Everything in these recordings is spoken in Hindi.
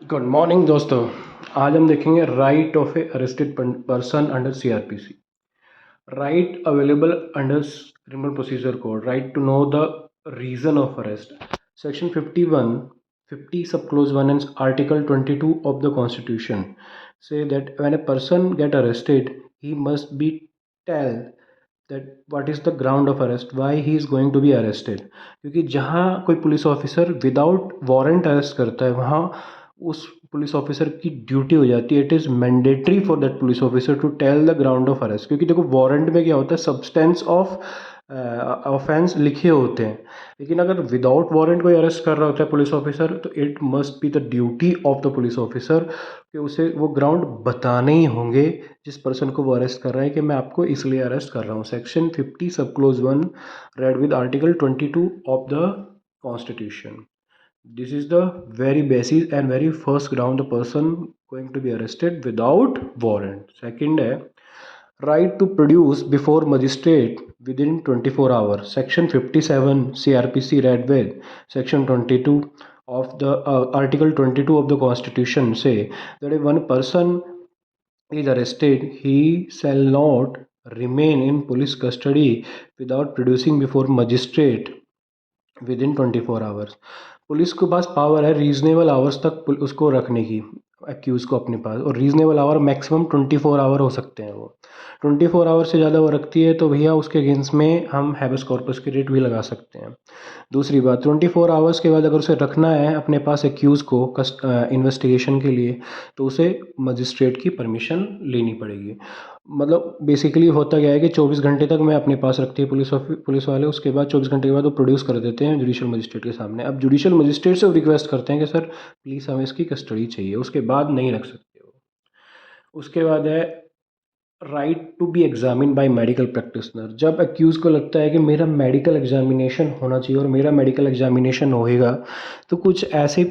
गुड मॉर्निंग दोस्तों। आज हम देखेंगे right of a arrested person under CrPC. Right available under criminal procedure code, right to know the reason of arrest. Section 51, 50 sub clause 1 and article 22 of the constitution say that when a person get arrested he must be tell that what is the ground of arrest, why he is going to be arrested। क्योंकि जहाँ कोई police officer without warrant arrest करता है वहाँ उस पुलिस ऑफिसर की ड्यूटी हो जाती है, it is mandatory for that police officer to tell the ground of arrest. क्योंकि देखो वारंट में क्या होता है, सब्सटेंस ऑफ ऑफेंस लिखे होते हैं, लेकिन अगर विदाउट वारंट कोई अरेस्ट कर रहा होता है पुलिस ऑफिसर तो it must be the duty of the police officer कि उसे वो ग्राउंड बताने ही होंगे जिस पर्सन को वो अरेस्ट कर रहा है कि मैं आपको इसलिए अरेस्ट कर रहा हूँ। Section 50 sub clause 1 read with article 22 of the constitution. This is the very basic and very first ground the person going to be arrested without warrant. Second है right to produce before magistrate within 24 hours. Section 57 CRPC read with Section 22 of the Article 22 of the Constitution say that if one person is arrested, he shall not remain in police custody without producing before magistrate with in 24 hours. Police के पास पावर है रीजनेबल आवर्स तक उसको रखने की, एक्यूज़ को अपने पास, और रीजनेबल आवर मैक्सिमम 24 आवर हो सकते हैं। वो 24 आवर से ज़्यादा वो रखती है तो भैया उसके अगेंस्ट में हम हैबस कॉर्पस की रेट भी लगा सकते हैं। दूसरी बात, 24 आवर्स के बाद अगर उसे रखना है अपने पास एक्यूज़ को इन्वेस्टिगेशन के लिए तो उसे मजिस्ट्रेट की परमिशन लेनी पड़ेगी। मतलब बेसिकली होता क्या है कि 24 घंटे तक मैं अपने पास रखती है पुलिस वाले, उसके बाद 24 घंटे के बाद वो प्रोड्यूस कर देते हैं जुडिशियल मजिस्ट्रेट के सामने। अब जुडिशियल मजिस्ट्रेट से वो रिक्वेस्ट करते हैं कि सर प्लीज़ हमें इसकी कस्टडी चाहिए, उसके बाद नहीं रख सकते वो। उसके बाद है right to be examine by medical practitioner. जब एक्यूज़ को लगता है कि मेरा मेडिकल एग्जामिनेशन होना चाहिए और मेरा मेडिकल एग्जामिनेशन होएगा तो कुछ ऐसे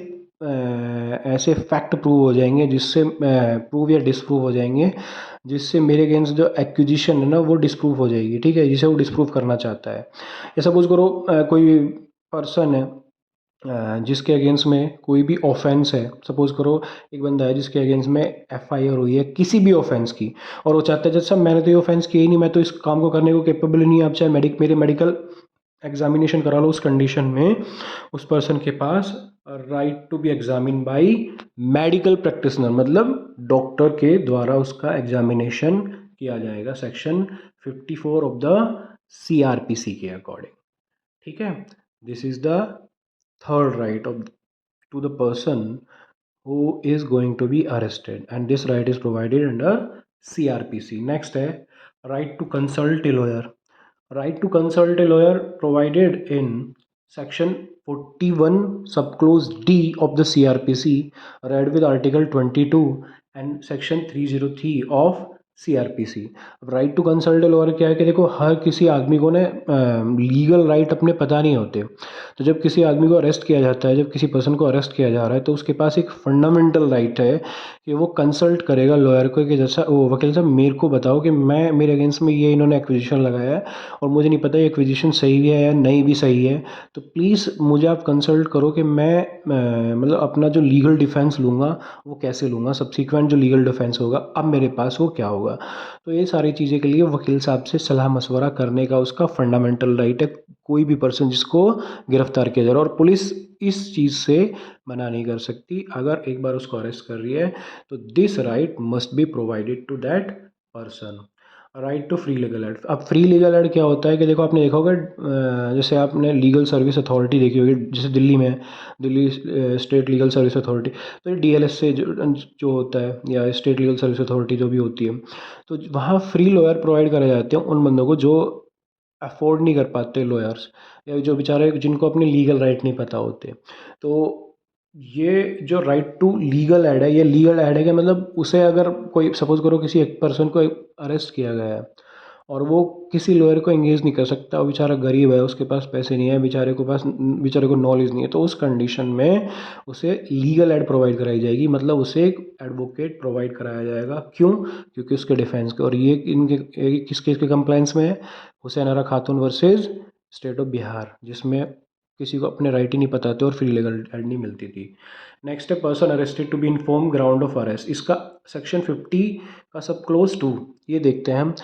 फैक्ट प्रूव हो जाएंगे जिससे प्रूव या डिसप्रूव हो जाएंगे जिससे मेरे अगेंस्ट जो एक्यूजिशन है ना वो डिसप्रूव हो जाएगी, ठीक है, जिसे वो डिसप्रूव करना चाहता है। या सपोज करो कोई पर्सन है जिसके अगेंस्ट में कोई भी ऑफेंस है। सपोज करो एक बंदा है जिसके अगेंस्ट में एफआईआर हुई है किसी भी ऑफेंस की और वो चाहता है जज साहब मैंने तो ये ऑफेंस किया ही नहीं, मैं तो इस काम को करने को कैपेबल ही नहीं, आप चाहे मेरे मेडिकल एग्जामिनेशन करा लो। उस कंडीशन में उस पर्सन के पास right to be examine by medical practitioner, मतलब डॉक्टर के द्वारा उसका एग्जामिनेशन किया जाएगा सेक्शन 54 ऑफ द सीआरपीसी के अकॉर्डिंग, ठीक है। This is the third right of to the person who is going to be arrested and this right is provided under CRPC. Next है right to consult a lawyer. Right to consult a lawyer provided in section 41 subclause D of the CRPC read with article 22 and section 303 of CRPC। अब राइट टू कंसल्ट लॉयर क्या है कि देखो हर किसी आदमी को ना लीगल राइट अपने पता नहीं होते। तो जब किसी आदमी को अरेस्ट किया जाता है, जब किसी पर्सन को अरेस्ट किया जा रहा है तो उसके पास एक फंडामेंटल राइट है कि वो कंसल्ट करेगा लॉयर को कि जैसा वो वकील साहब मेरे को बताओ कि मैं मेरे अगेंस्ट में ये इन्होंने एक्विजिशन लगाया है और मुझे नहीं पता ये एक्विजिशन सही है या नहीं भी सही है, तो प्लीज़ मुझे आप कंसल्ट करो कि मैं मतलब अपना जो लीगल डिफेंस लूँगा वो कैसे लूँगा, सब्सिक्वेंट जो लीगल डिफेंस होगा अब मेरे पास वो क्या होगा। तो ये सारी चीज़ें के लिए वकील साहब से सलाह मशवरा करने का उसका फंडामेंटल राइट है, कोई भी पर्सन जिसको गिरफ्तार किया जा रहा है। और पुलिस इस चीज़ से मना नहीं कर सकती, अगर एक बार उसको अरेस्ट कर रही है तो this right must be provided to that person. Right to free legal aid. अब फ्री लीगल एड क्या होता है कि देखो आपने देखा होगा जैसे आपने लीगल सर्विस अथॉरिटी देखी होगी, जैसे दिल्ली में है Delhi state legal service authority, तो ये डीएलएस से जो होता है या स्टेट लीगल सर्विस अथॉरिटी जो भी होती है, तो वहाँ फ्री लॉयर प्रोवाइड कराए जाते हैं उन बंदों को जो अफोर्ड नहीं कर पाते लॉयर्स, या जो बेचारे जिनको अपने लीगल राइट नहीं पता होते। तो ये जो राइट टू लीगल एड है, ये लीगल एड है कि मतलब उसे अगर कोई सपोज करो किसी एक पर्सन को अरेस्ट किया गया है और वो किसी लॉयर को एंगेज नहीं कर सकता, वो बेचारा गरीब है, उसके पास पैसे नहीं है, बेचारे को नॉलेज नहीं है, तो उस कंडीशन में उसे लीगल एड प्रोवाइड कराई जाएगी, मतलब उसे एक एडवोकेट प्रोवाइड कराया जाएगा। क्यों? क्योंकि उसके डिफेंस के, और ये किस केस के कंप्लाइंस में है, हुसैन आरा खातून वर्सेस स्टेट ऑफ बिहार, जिसमें किसी को अपने राइट ही नहीं पता थे और फ्री लीगल एड नहीं मिलती थी। नेक्स्ट है person arrested to be inform ground of arrest. इसका सेक्शन 50 का सब क्लोज टू ये देखते हैं हम।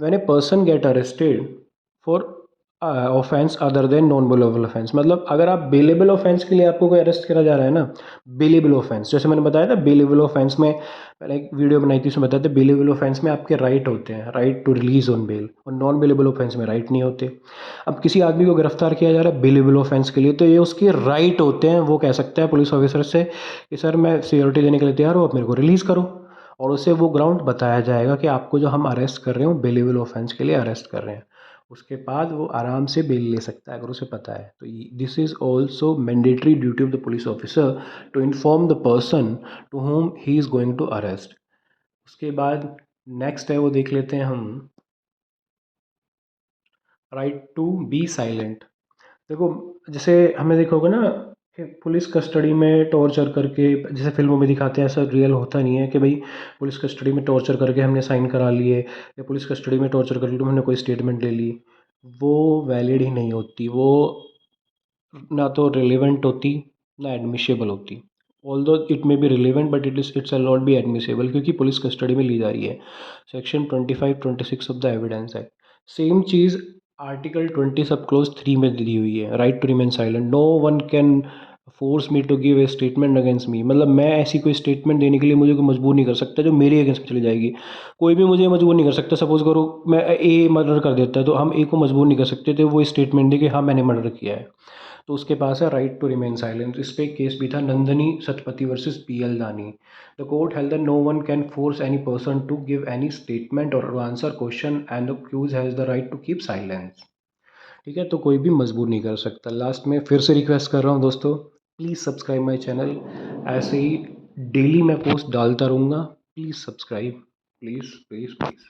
When a person get arrested for offence other than non bailable offence, मतलब अगर आप बेलेबल ऑफेंस के लिए आपको कोई अरेस्ट करा जा रहा है ना, बेलेबल ऑफेंस जैसे मैंने बताया था, बेलेबल ऑफेंस में पहले एक वीडियो बनाई थी उसमें बताया था, बेलेबल ऑफेंस में आपके राइट होते हैं, right to release on bail, और नॉन बेलेबल ऑफेंस में राइट नहीं होते। अब किसी आदमी को गिरफ्तार किया जा रहा है बेलेबल ऑफेंस के लिए, तो ये उसके राइट होते हैं, वो कह सकता है पुलिस ऑफिसर से कि सर मैं सिक्योरिटी देने के लिए तैयार हूँ, आप मेरे को रिलीज़ करो, और उसे वो ग्राउंड बताया जाएगा कि आपको जो हम अरेस्ट कर रहे हो बेलेबल ऑफेंस के लिए अरेस्ट कर रहे हैं। उसके बाद वो आराम से बेल ले सकता है अगर उसे पता है। तो this is also mandatory duty of the police officer to inform the person to whom he is going to arrest. उसके बाद नेक्स्ट है वो देख लेते हैं हम, राइट टू बी साइलेंट। देखो जैसे हमें देखा होगा ना कि पुलिस कस्टडी में टॉर्चर करके, जैसे फिल्मों में दिखाते हैं, ऐसा रियल होता नहीं है कि भाई पुलिस कस्टडी में टॉर्चर करके हमने साइन करा लिए, या पुलिस कस्टडी में टॉर्चर करके हमने कोई स्टेटमेंट ले ली, वो वैलिड ही नहीं होती, वो ना तो रिलेवेंट होती ना एडमिशेबल होती। Although it may be relevant but it shall not be admissible, क्योंकि पुलिस कस्टडी में ली जा रही है। Section 25-26 of the evidence act. Same चीज़ आर्टिकल 20 सब क्लोज 3 में दी हुई है, right to remain silent. No one can force me to give a statement against me, मतलब मैं ऐसी कोई स्टेटमेंट देने के लिए मुझे कोई मजबूर नहीं कर सकता जो मेरे अगेंस्ट में चली जाएगी। कोई भी मुझे मजबूर नहीं कर सकता। सपोज करो मैं ए मर्डर कर देता है, तो हम ए को मजबूर नहीं कर सकते थे वो स्टेटमेंट दे कि हाँ मैंने मर्डर किया है, तो उसके पास है राइट टू रिमेन साइलेंट। इस पे एक केस भी था, Nandini Satpathy versus P L Dani. The court held that no one can force any person to give any statement or to answer question and the accuse has the right to keep silence. ठीक है, तो कोई भी मजबूर नहीं कर सकता। लास्ट में फिर से रिक्वेस्ट कर रहा हूँ दोस्तों, प्लीज़ सब्सक्राइब माई चैनल। ऐसे ही डेली मैं पोस्ट डालता रहूँगा, please subscribe, please please please.